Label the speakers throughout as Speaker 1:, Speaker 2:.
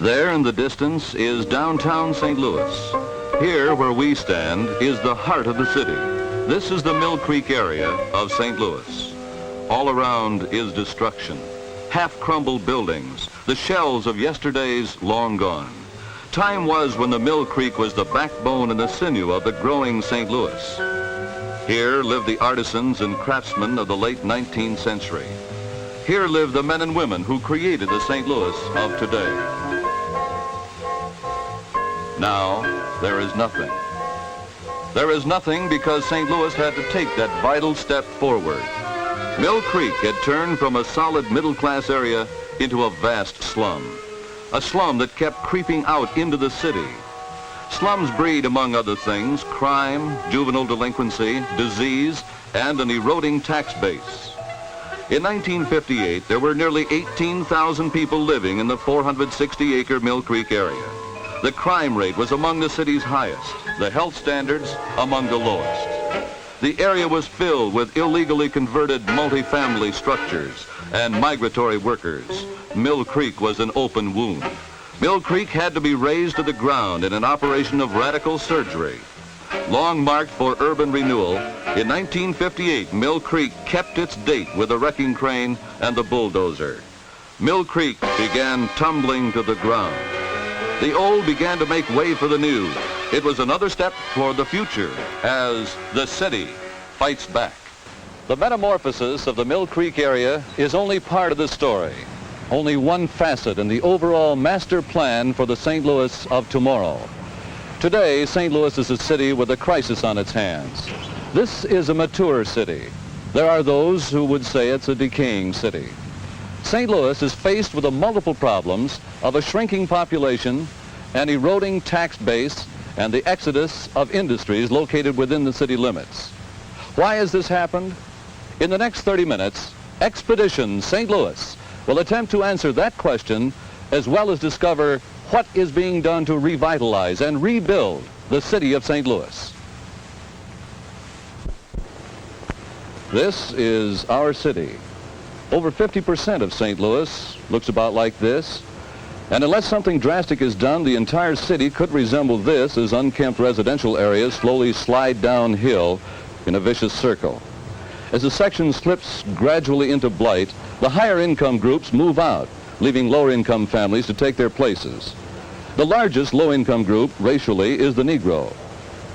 Speaker 1: There in the distance is downtown St. Louis. Here where we stand is the heart of the city. This is the Mill Creek area of St. Louis. All around is destruction. Half-crumbled buildings, the shells of yesterday's long gone. Time was when the Mill Creek was the backbone and the sinew of the growing St. Louis. Here lived the artisans and craftsmen of the late 19th century. Here lived the men and women who created the St. Louis of today. Now, there is nothing. There is nothing because St. Louis had to take that vital step forward. Mill Creek had turned from a solid middle-class area into a vast slum. A slum that kept creeping out into the city. Slums breed, among other things, crime, juvenile delinquency, disease, and an eroding tax base. In 1958, there were nearly 18,000 people living in the 460-acre Mill Creek area. The crime rate was among the city's highest, the health standards among the lowest. The area was filled with illegally converted multifamily structures and migratory workers. Mill Creek was an open wound. Mill Creek had to be razed to the ground in an operation of radical surgery. Long marked for urban renewal, in 1958, Mill Creek kept its date with the wrecking crane and the bulldozer. Mill Creek began tumbling to the ground. The old began to make way for the new. It was another step toward the future as the city fights back. The metamorphosis of the Mill Creek area is only part of the story, only one facet in the overall master plan for the St. Louis of tomorrow. Today, St. Louis is a city with a crisis on its hands. This is a mature city. There are those who would say it's a decaying city. St. Louis is faced with the multiple problems of a shrinking population, an eroding tax base, and the exodus of industries located within the city limits. Why has this happened? In the next 30 minutes, Expedition St. Louis will attempt to answer that question as well as discover what is being done to revitalize and rebuild the city of St. Louis. This is our city. Over 50% of St. Louis looks about like this, and unless something drastic is done, the entire city could resemble this as unkempt residential areas slowly slide downhill in a vicious circle. As the section slips gradually into blight, the higher income groups move out, leaving lower income families to take their places. The largest low-income group racially is the Negro.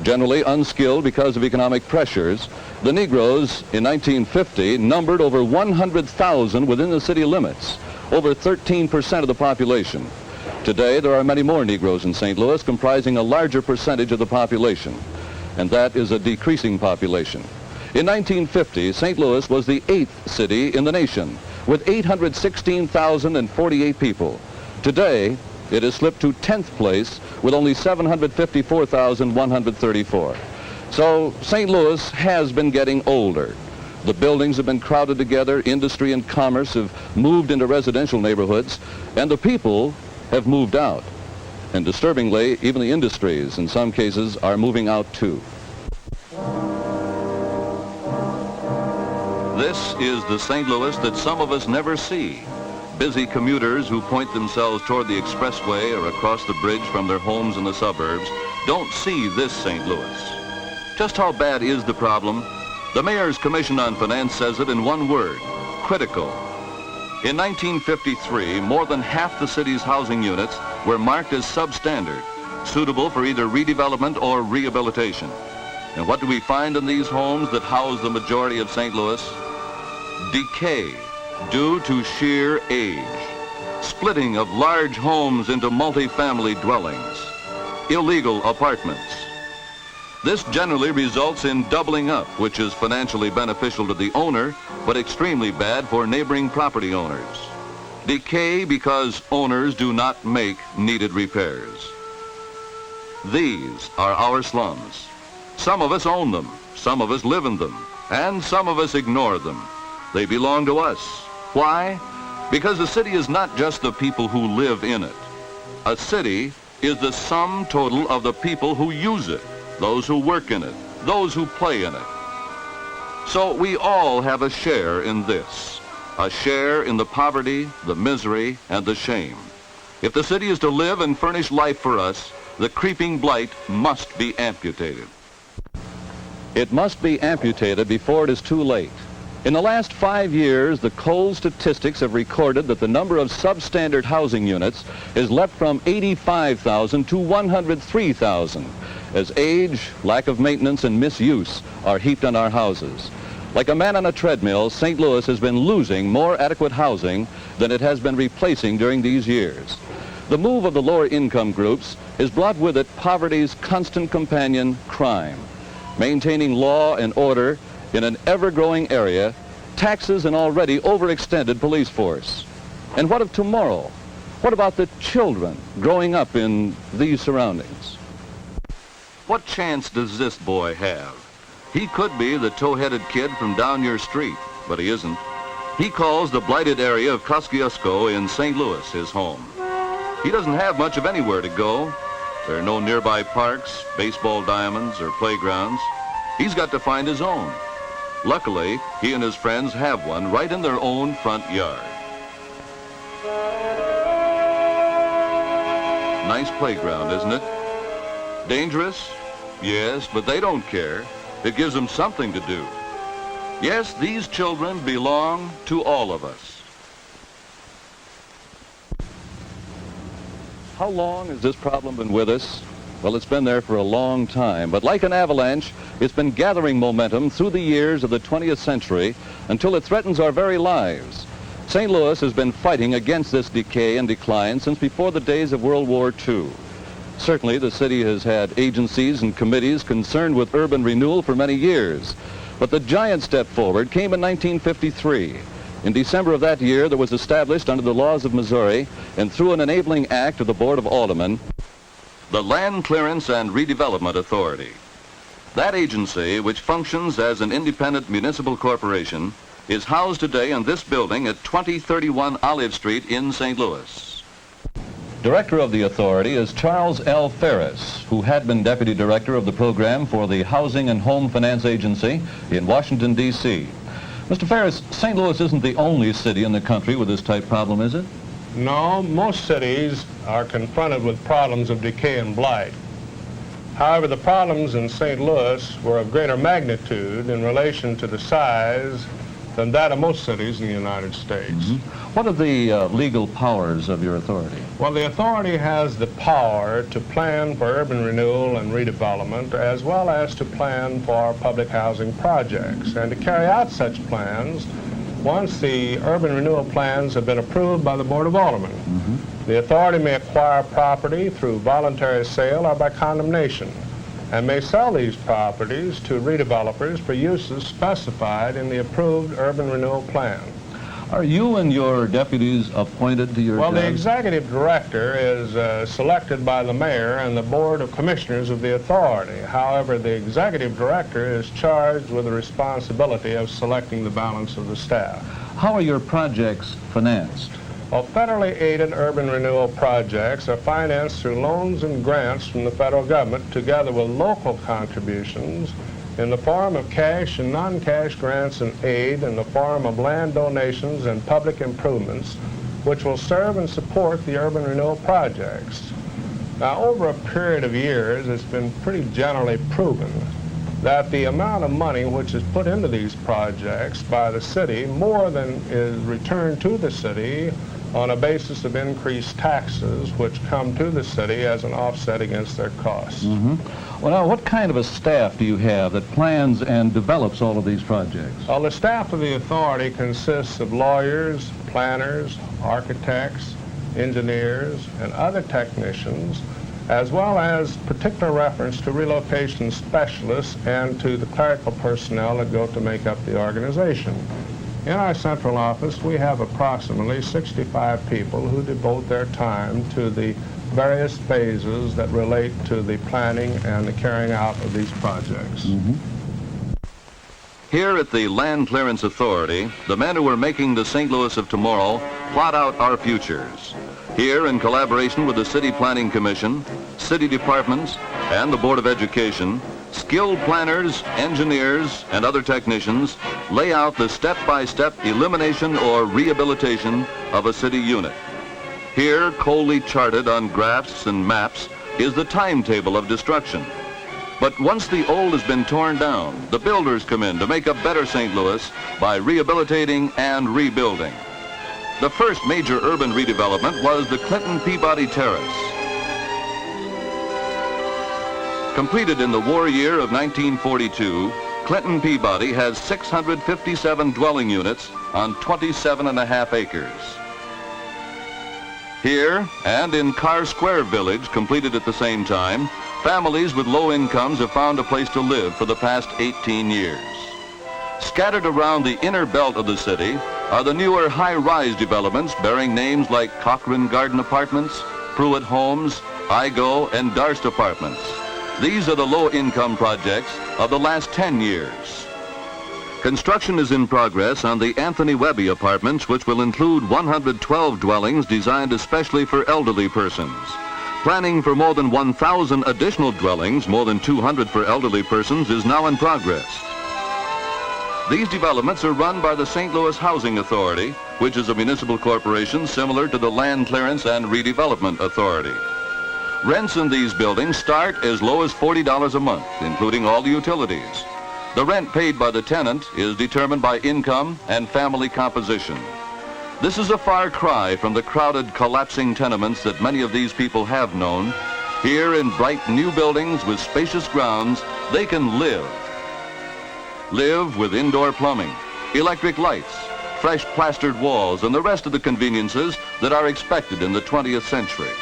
Speaker 1: Generally unskilled because of economic pressures, the Negroes in 1950 numbered over 100,000 within the city limits, over 13% of the population. Today, there are many more Negroes in St. Louis, comprising a larger percentage of the population, and that is a decreasing population. In 1950, St. Louis was the 8th city in the nation, with 816,048 people. Today, it has slipped to 10th place with only 754,134. So St. Louis has been getting older. The buildings have been crowded together, industry and commerce have moved into residential neighborhoods, and the people have moved out. And disturbingly, even the industries in some cases are moving out too. This is the St. Louis that some of us never see. Busy commuters who point themselves toward the expressway or across the bridge from their homes in the suburbs don't see this St. Louis. Just how bad is the problem? The Mayor's Commission on Finance says it in one word: critical. In 1953, more than half the city's housing units were marked as substandard, suitable for either redevelopment or rehabilitation. And what do we find in these homes that house the majority of St. Louis? Decay due to sheer age, splitting of large homes into multifamily dwellings, illegal apartments. This generally results in doubling up, which is financially beneficial to the owner, but extremely bad for neighboring property owners. Decay because owners do not make needed repairs. These are our slums. Some of us own them, some of us live in them, and some of us ignore them. They belong to us. Why? Because the city is not just the people who live in it. A city is the sum total of the people who use it, those who work in it, those who play in it. So we all have a share in this, a share in the poverty, the misery, and the shame. If the city is to live and furnish life for us, the creeping blight must be amputated. It must be amputated before it is too late. In the last 5 years, the Kohl's statistics have recorded that the number of substandard housing units is leapt from 85,000 to 103,000 as age, lack of maintenance, and misuse are heaped on our houses. Like a man on a treadmill, St. Louis has been losing more adequate housing than it has been replacing during these years. The move of the lower income groups has brought with it poverty's constant companion, crime. Maintaining law and order in an ever-growing area taxes an already overextended police force. And what of tomorrow? What about the children growing up in these surroundings? What chance does this boy have? He could be the tow-headed kid from down your street, but he isn't. He calls the blighted area of Kosciuszko in St. Louis his home. He doesn't have much of anywhere to go. There are no nearby parks, baseball diamonds, or playgrounds. He's got to find his own. Luckily, he and his friends have one right in their own front yard. Nice playground, isn't it? Dangerous? Yes, but they don't care. It gives them something to do. Yes, these children belong to all of us. How long has this problem been with us? Well, it's been there for a long time, but like an avalanche, it's been gathering momentum through the years of the 20th century until it threatens our very lives. St. Louis has been fighting against this decay and decline since before the days of World War II. Certainly, the city has had agencies and committees concerned with urban renewal for many years, but the giant step forward came in 1953. In December of that year, there was established under the laws of Missouri and through an enabling act of the Board of Aldermen, the Land Clearance and Redevelopment Authority. That agency, which functions as an independent municipal corporation, is housed today in this building at 2031 Olive Street in St. Louis. Director of the authority is Charles L. Farris, who had been deputy director of the program for the Housing and Home Finance Agency in Washington, D.C. Mr. Farris, St. Louis isn't the only city in the country with this type problem, is it?
Speaker 2: No, most cities are confronted with problems of decay and blight. However, the problems in St. Louis were of greater magnitude in relation to the size than that of most cities in the United States.
Speaker 1: Mm-hmm. What are the legal powers of your authority?
Speaker 2: Well, the authority has the power to plan for urban renewal and redevelopment, as well as to plan for public housing projects, and to carry out such plans once the urban renewal plans have been approved by the Board of Aldermen. Mm-hmm. The authority may acquire property through voluntary sale or by condemnation, and may sell these properties to redevelopers for uses specified in the approved urban renewal plan.
Speaker 1: Are you and your deputies appointed to your
Speaker 2: Well,
Speaker 1: jobs?
Speaker 2: the executive director is selected by the mayor and the board of commissioners of the authority. However, the executive director is charged with the responsibility of selecting the balance of the staff.
Speaker 1: How are your projects financed?
Speaker 2: Well, federally aided urban renewal projects are financed through loans and grants from the federal government, together with local contributions in the form of cash and non-cash grants and aid in the form of land donations and public improvements, which will serve and support the urban renewal projects. Now, over a period of years, it's been pretty generally proven that the amount of money which is put into these projects by the city more than is returned to the city on a basis of increased taxes which come to the city as an offset against their costs.
Speaker 1: Mm-hmm. Well, now, what kind of a staff do you have that plans and develops all of these projects?
Speaker 2: Well, the staff of the authority consists of lawyers, planners, architects, engineers, and other technicians, as well as particular reference to relocation specialists and to the clerical personnel that go to make up the organization. In our central office, we have approximately 65 people who devote their time to the various phases that relate to the planning and the carrying out of these projects.
Speaker 1: Mm-hmm. Here at the Land Clearance Authority, the men who are making the St. Louis of tomorrow plot out our futures. Here, in collaboration with the City Planning Commission, city departments, and the Board of Education, skilled planners, engineers, and other technicians lay out the step-by-step elimination or rehabilitation of a city unit. Here, coldly charted on graphs and maps, is the timetable of destruction. But once the old has been torn down, the builders come in to make a better St. Louis by rehabilitating and rebuilding. The first major urban redevelopment was the Clinton Peabody Terrace. Completed in the war year of 1942, Clinton Peabody has 657 dwelling units on 27.5 acres. Here, and in Carr Square Village, completed at the same time, families with low incomes have found a place to live for the past 18 years. Scattered around the inner belt of the city are the newer high-rise developments bearing names like Cochran Garden Apartments, Pruitt Homes, Igo, and Darst Apartments. These are the low-income projects of the last 10 years. Construction is in progress on the Anthony Webby Apartments, which will include 112 dwellings designed especially for elderly persons. Planning for more than 1,000 additional dwellings, more than 200 for elderly persons, is now in progress. These developments are run by the St. Louis Housing Authority, which is a municipal corporation similar to the Land Clearance and Redevelopment Authority. Rents in these buildings start as low as $40 a month, including all the utilities. The rent paid by the tenant is determined by income and family composition. This is a far cry from the crowded, collapsing tenements that many of these people have known. Here in bright new buildings with spacious grounds, they can live. Live with indoor plumbing, electric lights, fresh plastered walls, and the rest of the conveniences that are expected in the 20th century.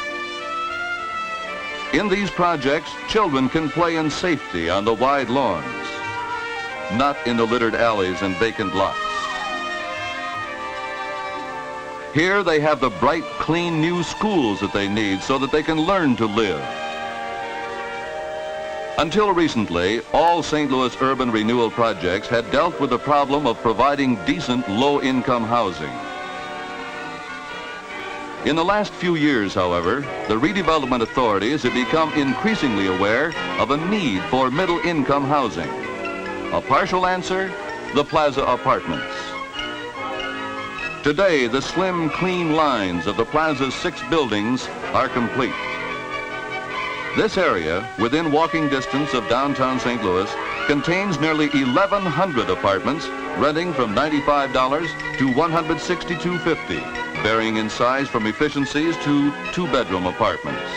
Speaker 1: In these projects, children can play in safety on the wide lawns, not in the littered alleys and vacant lots. Here they have the bright, clean new schools that they need so that they can learn to live. Until recently, all St. Louis urban renewal projects had dealt with the problem of providing decent low-income housing. In the last few years, however, the redevelopment authorities have become increasingly aware of a need for middle-income housing. A partial answer, the Plaza Apartments. Today, the slim, clean lines of the Plaza's 6 buildings are complete. This area, within walking distance of downtown St. Louis, contains nearly 1,100 apartments renting from $95 to $162.50, varying in size from efficiencies to 2-bedroom apartments.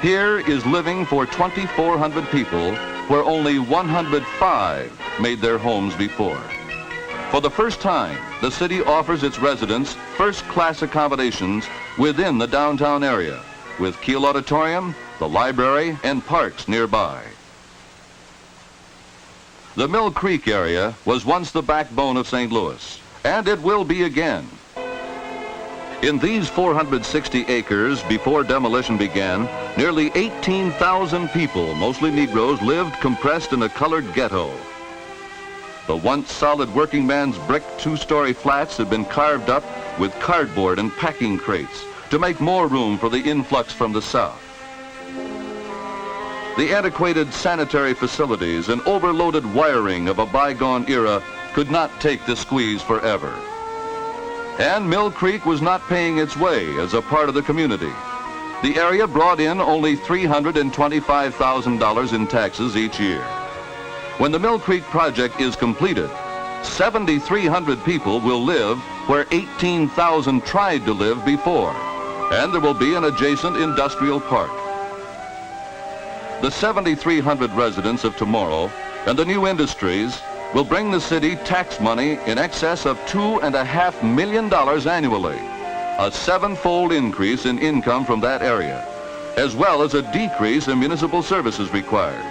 Speaker 1: Here is living for 2,400 people where only 105 made their homes before. For the first time, the city offers its residents first-class accommodations within the downtown area, with Kiel Auditorium, the library, and parks nearby. The Mill Creek area was once the backbone of St. Louis, and it will be again. In these 460 acres before demolition began, nearly 18,000 people, mostly Negroes, lived compressed in a colored ghetto. The once solid working man's brick 2-story flats had been carved up with cardboard and packing crates to make more room for the influx from the south. The antiquated sanitary facilities and overloaded wiring of a bygone era could not take the squeeze forever. And Mill Creek was not paying its way as a part of the community. The area brought in only $325,000 in taxes each year. When the Mill Creek project is completed, 7,300 people will live where 18,000 tried to live before, and there will be an adjacent industrial park. The 7,300 residents of tomorrow and the new industries will bring the city tax money in excess of $2.5 million annually, a 7-fold increase in income from that area, as well as a decrease in municipal services required.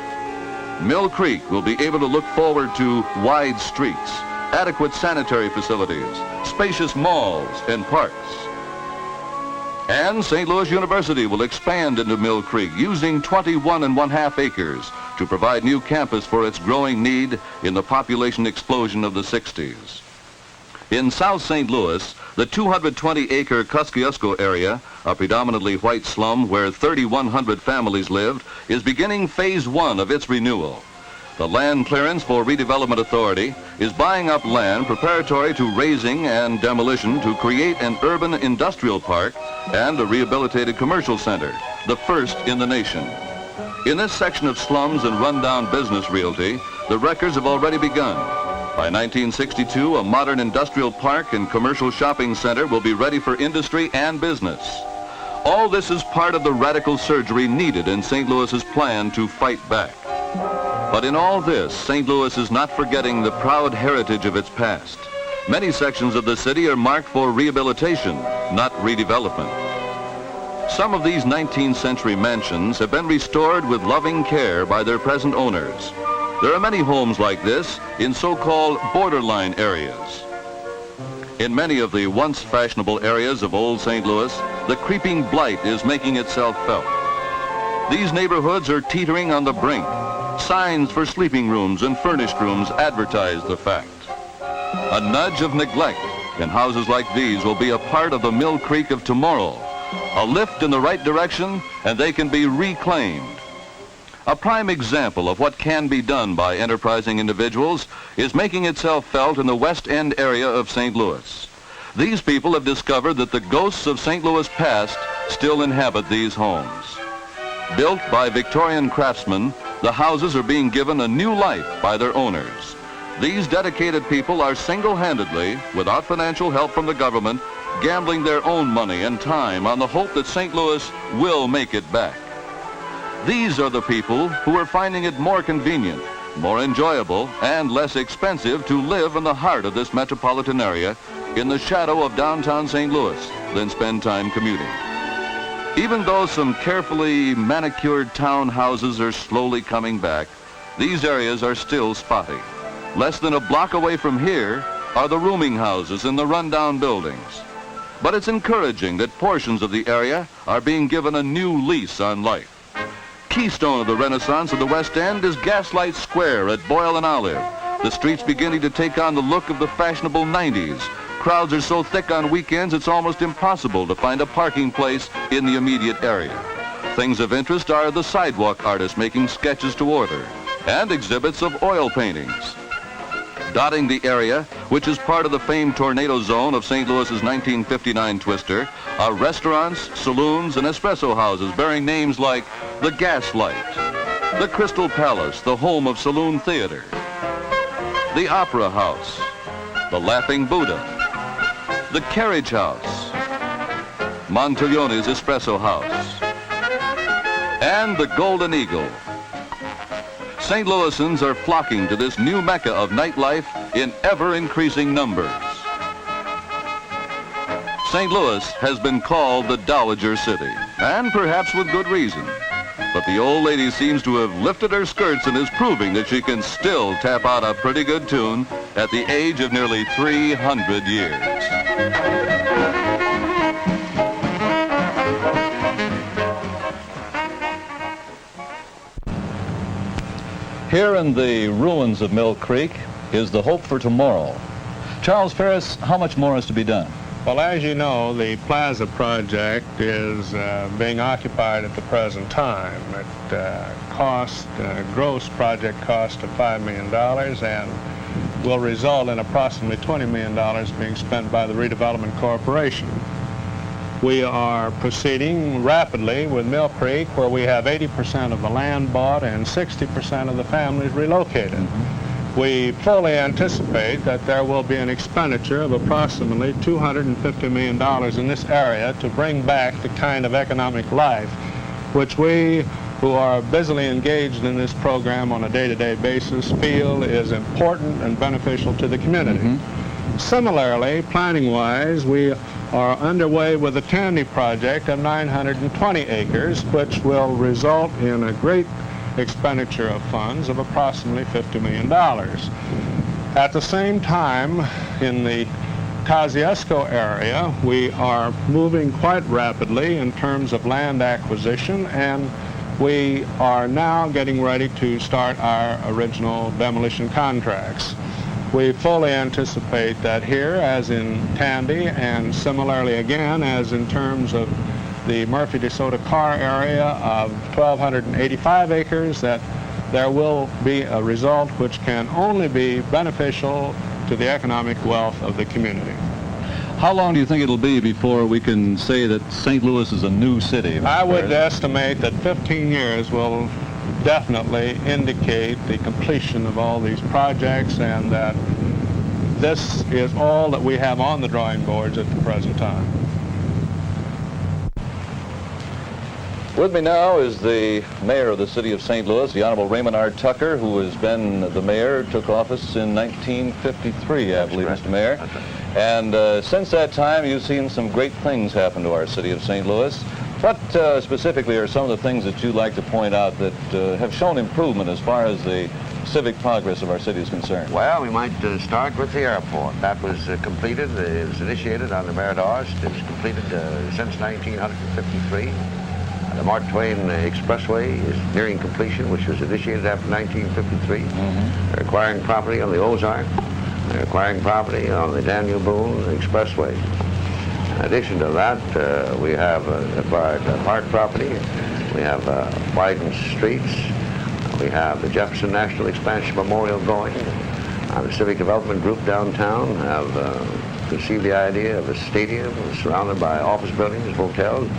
Speaker 1: Mill Creek will be able to look forward to wide streets, adequate sanitary facilities, spacious malls and parks. And St. Louis University will expand into Mill Creek using 21.5 acres to provide new campus for its growing need in the population explosion of the 60s. In South St. Louis, the 220-acre Kosciuszko area, a predominantly white slum where 3,100 families lived, is beginning phase 1 of its renewal. The Land Clearance for Redevelopment Authority is buying up land preparatory to razing and demolition to create an urban industrial park and a rehabilitated commercial center, the first in the nation. In this section of slums and rundown business realty, the records have already begun. By 1962, a modern industrial park and commercial shopping center will be ready for industry and business. All this is part of the radical surgery needed in St. Louis's plan to fight back. But in all this, St. Louis is not forgetting the proud heritage of its past. Many sections of the city are marked for rehabilitation, not redevelopment. Some of these 19th century mansions have been restored with loving care by their present owners. There are many homes like this in so-called borderline areas. In many of the once fashionable areas of old St. Louis, the creeping blight is making itself felt. These neighborhoods are teetering on the brink. Signs for sleeping rooms and furnished rooms advertise the fact. A nudge of neglect in houses like these will be a part of the Mill Creek of tomorrow. A lift in the right direction and they can be reclaimed. A prime example of what can be done by enterprising individuals is making itself felt in the West End area of St. Louis. These people have discovered that the ghosts of St. Louis past still inhabit these homes. Built by Victorian craftsmen, the houses are being given a new life by their owners. These dedicated people are single-handedly, without financial help from the government, gambling their own money and time on the hope that St. Louis will make it back. These are the people who are finding it more convenient, more enjoyable, and less expensive to live in the heart of this metropolitan area in the shadow of downtown St. Louis than spend time commuting. Even though some carefully manicured townhouses are slowly coming back, these areas are still spotty. Less than a block away from here are the rooming houses in the rundown buildings. But it's encouraging that portions of the area are being given a new lease on life. Keystone of the Renaissance of the West End is Gaslight Square at Boyle and Olive. The street's beginning to take on the look of the fashionable 90s. Crowds are so thick on weekends it's almost impossible to find a parking place in the immediate area. Things of interest are the sidewalk artists making sketches to order and exhibits of oil paintings. Dotting the area, which is part of the famed tornado zone of St. Louis's 1959 twister, are restaurants, saloons, and espresso houses bearing names like the Gaslight, the Crystal Palace, the home of Saloon Theater, the Opera House, the Laughing Buddha, the Carriage House, Montaglione's Espresso House, and the Golden Eagle. St. Louisans are flocking to this new mecca of nightlife in ever-increasing numbers. St. Louis has been called the Dowager City, and perhaps with good reason. But the old lady seems to have lifted her skirts and is proving that she can still tap out a pretty good tune at the age of nearly 300 years. Here in the ruins of Mill Creek is the hope for tomorrow. Charles Farris, how much more is to be done?
Speaker 2: Well, as you know, the Plaza project is being occupied at the present time. It gross project cost of $5 million and will result in approximately $20 million being spent by the Redevelopment Corporation. We are proceeding rapidly with Mill Creek, where we have 80% of the land bought and 60% of the families relocated. We fully anticipate that there will be an expenditure of approximately $250 million in this area to bring back the kind of economic life which we, who are busily engaged in this program on a day-to-day basis, feel is important and beneficial to the community. Similarly, planning-wise, we are underway with the Tandy project of 920 acres, which will result in a great expenditure of funds of approximately $50 million. At the same time, in the Kosciuszko area, we are moving quite rapidly in terms of land acquisition, and we are now getting ready to start our original demolition contracts. We fully anticipate that here, as in Tandy, and similarly again as in terms of the Murphy DeSoto Carr area of 1,285 acres, that there will be a result which can only be beneficial to the economic wealth of the community.
Speaker 1: How long do you think it'll be before we can say that St. Louis is a new city?
Speaker 2: I would estimate that 15 years will definitely indicate the completion of all these projects, and that this is all that we have on the drawing boards at the present time.
Speaker 1: With me now is the mayor of the city of St. Louis, the Honorable Raymond R. Tucker, who has been the mayor, took office in 1953, I believe, Mr. Mayor. And since that time, you've seen some great things happen to our city of St. Louis. What specifically are some of the things that you'd like to point out that have shown improvement as far as the civic progress of our city is concerned?
Speaker 3: Well, we might start with the airport. That was completed, it was initiated on the Mayor d'Ost. It was completed since 1953. The Mark Twain Expressway is nearing completion, which was initiated after 1953. They're acquiring property on the Ozark. They're acquiring property on the Daniel Boone Expressway. In addition to that, we have acquired park property. We have widened streets. We have the Jefferson National Expansion Memorial going. The Civic Development Group downtown have conceived the idea of a stadium surrounded by office buildings, hotels,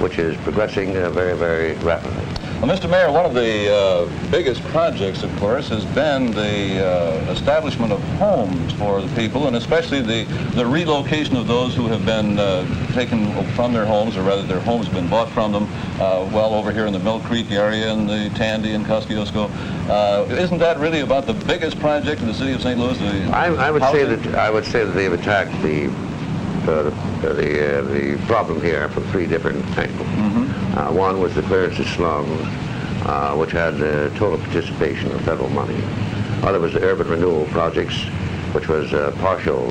Speaker 3: which is progressing very, very rapidly.
Speaker 1: Well, Mr. Mayor, one of the biggest projects, of course, has been the establishment of homes for the people, and especially the relocation of those who have been taken from their homes, or rather their homes have been bought from them, well over here in the Mill Creek area and the Tandy and Kosciuszko. Isn't that really about the biggest project in the city of St. Louis?
Speaker 3: I would say that they've attacked the problem here from three different angles. One was the clearance of slums, which had total participation of federal money. Other was the urban renewal projects, which was partial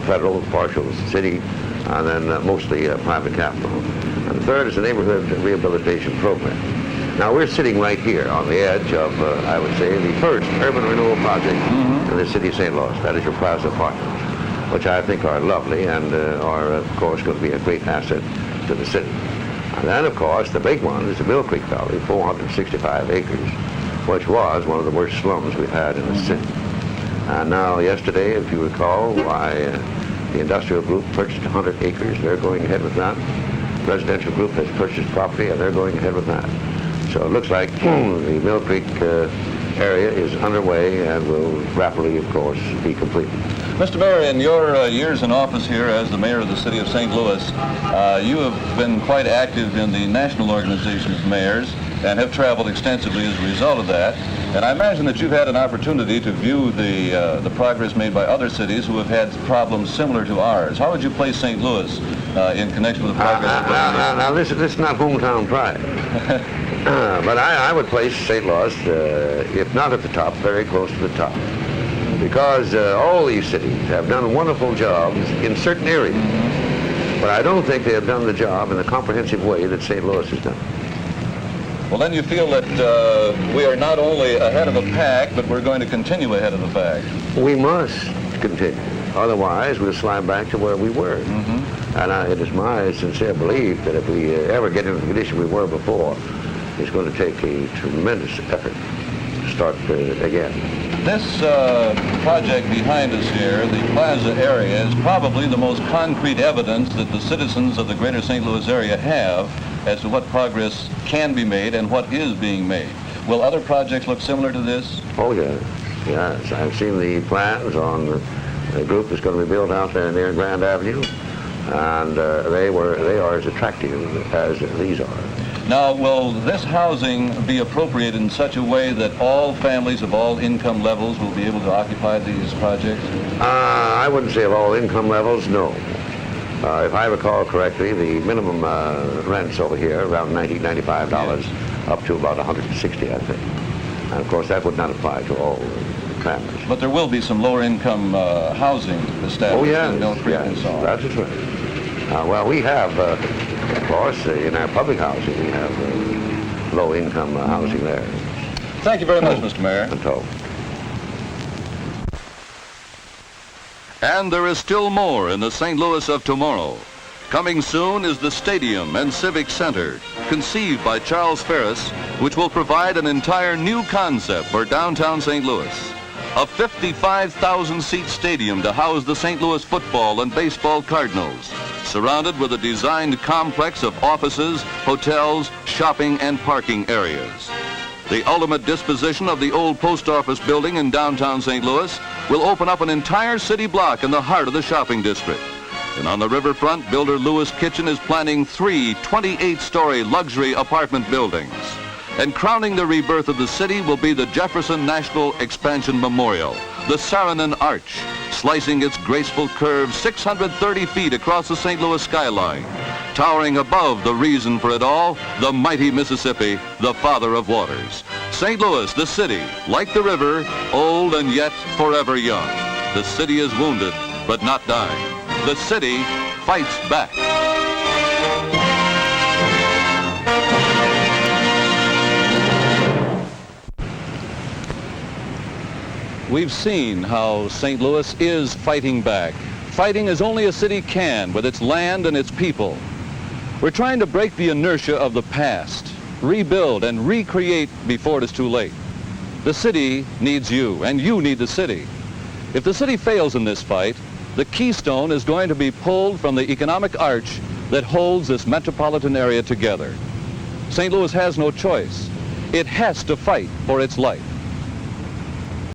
Speaker 3: federal, partial city, and then mostly private capital. And the third is the neighborhood rehabilitation program. Now we're sitting right here on the edge of, I would say, the first urban renewal project in the city of St. Louis. That is your Plaza Apartments, which I think are lovely and are, of course, going to be a great asset to the city. And then, of course, the big one is the Mill Creek Valley, 465 acres, which was one of the worst slums we've had in the city. And now, yesterday, if you recall, the industrial group purchased 100 acres. They're going ahead with that. The residential group has purchased property, and they're going ahead with that. So it looks like the Mill Creek area is underway and will rapidly, of course, be completed.
Speaker 1: Mr. Mayor, in your years in office here as the mayor of the city of St. Louis, you have been quite active in the national organization of mayors and have traveled extensively as a result of that. And I imagine that you've had an opportunity to view the progress made by other cities who have had problems similar to ours. How would you place St. Louis in connection with the progress?
Speaker 3: Now, this is not hometown pride. But I would place St. Louis, if not at the top, very close to the top. Because all these cities have done wonderful jobs in certain areas. But I don't think they have done the job in a comprehensive way that St. Louis has done.
Speaker 1: Well, then you feel that we are not only ahead of the pack, but we're going to continue ahead of the pack.
Speaker 3: We must continue. Otherwise, we'll slide back to where we were. And it is my sincere belief that if we ever get into the condition we were before, it's going to take a tremendous effort to start again.
Speaker 1: This project behind us here, the Plaza area, is probably the most concrete evidence that the citizens of the greater St. Louis area have as to what progress can be made and what is being made. Will other projects look similar to this?
Speaker 3: Oh, yes. Yes, I've seen the plans on the group that's going to be built out there near Grand Avenue, and they are as attractive as these are.
Speaker 1: Now, will this housing be appropriated in such a way that all families of all income levels will be able to occupy these projects?
Speaker 3: I wouldn't say of all income levels, no. If I recall correctly, the minimum rents over here around $95,
Speaker 1: yes,
Speaker 3: up to about $160, I think. And of course, that would not apply to all families.
Speaker 1: But there will be some lower income housing established in Mill Creek and so on.
Speaker 3: That's right. Well, we have, of course, in our public housing, we have low-income housing there.
Speaker 1: Thank you very much, Mr. Mayor. And there is still more in the St. Louis of tomorrow. Coming soon is the Stadium and Civic Center, conceived by Charles Farris, which will provide an entire new concept for downtown St. Louis. A 55,000-seat stadium to house the St. Louis football and baseball Cardinals, surrounded with a designed complex of offices, hotels, shopping, and parking areas. The ultimate disposition of the old post office building in downtown St. Louis will open up an entire city block in the heart of the shopping district. And on the riverfront, builder Lewis Kitchen is planning 3 28-story luxury apartment buildings. And crowning the rebirth of the city will be the Jefferson National Expansion Memorial, the Saarinen Arch, slicing its graceful curve 630 feet across the St. Louis skyline, towering above the reason for it all, the mighty Mississippi, the father of waters. St. Louis, the city, like the river, old and yet forever young. The city is wounded, but not dying. The city fights back. We've seen how St. Louis is fighting back, fighting as only a city can with its land and its people. We're trying to break the inertia of the past, rebuild and recreate before it is too late. The city needs you, and you need the city. If the city fails in this fight, the keystone is going to be pulled from the economic arch that holds this metropolitan area together. St. Louis has no choice. It has to fight for its life.